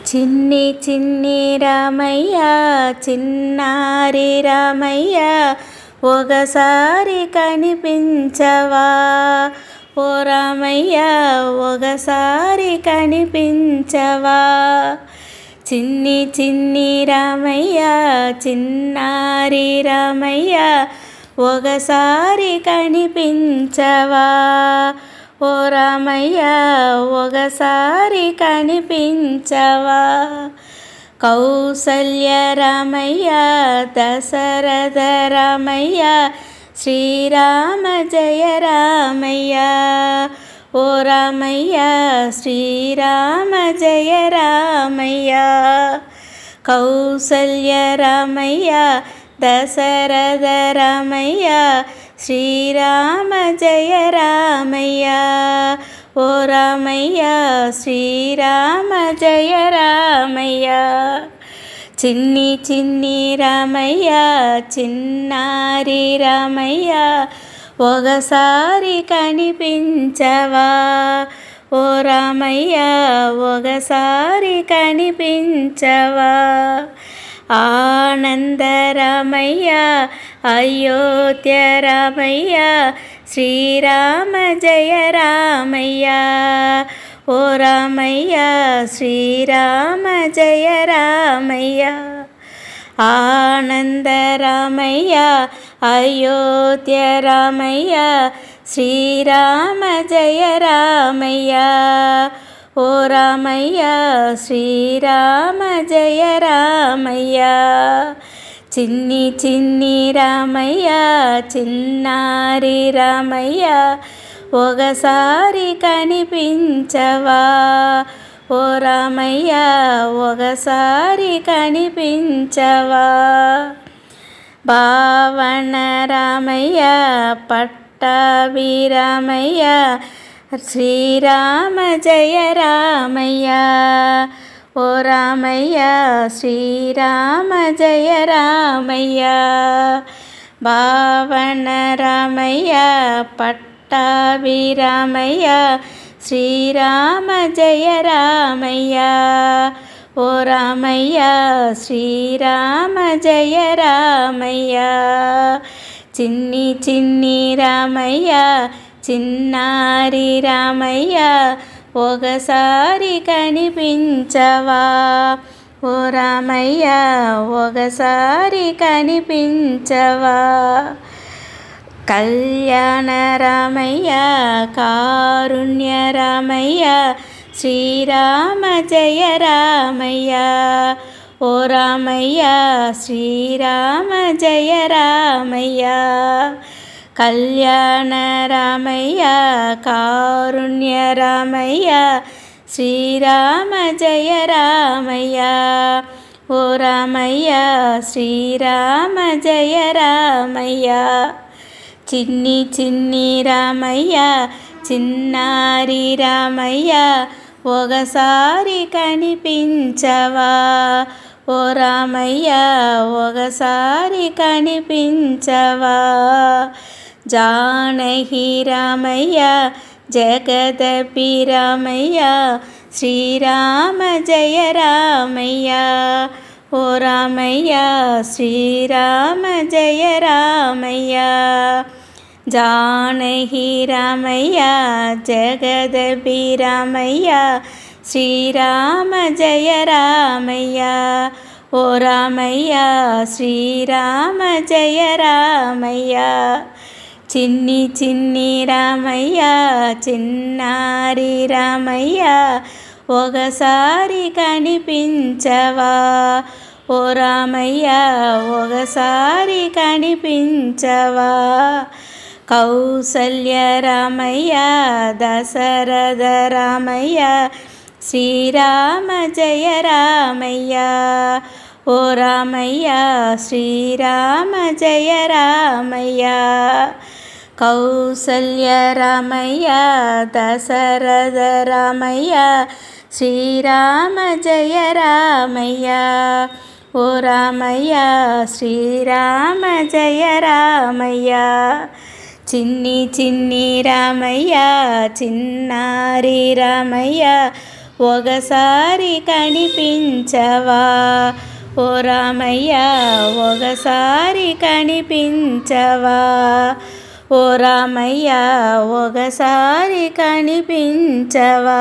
చిన్ని చిన్ని రామయ్య చిన్నారి రామయ్య ఒకసారి కనిపించవా ఓ రామయ్య ఒకసారి కనిపించవా చిన్ని చిన్ని రామయ్య చిన్నారి రామయ్య ఒకసారి కనిపించవా ఓ రామయ్య ఒకసారి కనిపించవా కౌసల్య రామయ్య దశరథ రామయ్య శ్రీరామ జయ రామయ్య ఓ రామయ్య శ్రీరామ జయ రామయ్య కౌసల్య రామయ్య దశరథ రామయ్య శ్రీరామ జయ రామయ్య ఓ రామయ్య శ్రీరామ జయ రామయ్య చిన్ని చిన్ని రామయ్య చిన్నారి రామయ్య ఒకసారి కనిపించవా ఓ రామయ్య ఒకసారి కనిపించవా ఆనంద రామయ్య అయోధ్య రామయ్య శ్రీరామ జయ రామయ్య ఓ రామయ్య శ్రీరామ జయ రామయ్య ఆనంద రామయ్య అయోధ్య రామయ్య శ్రీరామ జయ రామయ్య ఓ రామయ్య శ్రీరామ జయ రామయ్య చిన్ని చిన్ని రామయ్య చిన్నారి రామయ్య ఒకసారి కనిపించవా ఓ రామయ్య ఒకసారి కనిపించవా భావన రామయ్య పట్టాభి రామయ్య శ్రీరామ జయ రామయ్య ఓ రామయ్య శ్రీరామ జయ రామయ్య భావన రామయ్య పట్టాభి రామయ్య శ్రీరామ జయ రామయ్య ఓ రామయ్య శ్రీరామ జయ రామయ్య చిన్ని చిన్ని రామయ్య చిన్నారి రామయ్య ఒకసారి కనిపించవా ఓ రామయ్య ఒకసారి కనిపించవా కళ్యాణ రామయ్య కారుణ్య రామయ్య శ్రీరామ జయ రామయ్య ఓ రామయ్య శ్రీరామ జయ రామయ్య కళ్యాణ రామయ్య కారుణ్య రామయ్య శ్రీరామ జయ రామయ్య ఓ రామయ్య శ్రీరామ జయ రామయ్య చిన్ని చిన్ని రామయ్య చిన్నారి రామయ్య ఒకసారి కనిపించవా ఓ రామయ్య ఒకసారి కనిపించవా జానకి రామయ్య జగదపి రామయ్య శ్రీరామ జయ రామయ్య ఓ రామయ్య శ్రీరామ జయ రామయ్య జానకి రామయ్య జగదపి రామయ్య శ్రీరామ జయ రామయ్య ఓ రామయ్య శ్రీరామ జయ రామయ్య చిన్ని చిన్ని రామయ్య చిన్నారి రామయ్య ఒకసారి కనిపించవా ఓ రామయ్య ఒకసారి కనిపించవా కౌసల్య రామయ్య దశరథ రామయ్య శ్రీరామ జయ రామయ్య ఓ రామయ్య శ్రీరామ జయ రామయ్య కౌసల్య రామయ్య దశరథ రామయ్య శ్రీరామ జయ రామయ్య ఓ రామయ్య శ్రీరామ జయ రామయ్య చిన్ని చిన్ని రామయ్య చిన్నారి రామయ్య ఒకసారి కనిపించవా ఓ రామయ్య ఒకసారి కనిపించవా ఓ రామయ్య ఒకసారి కనిపించవా.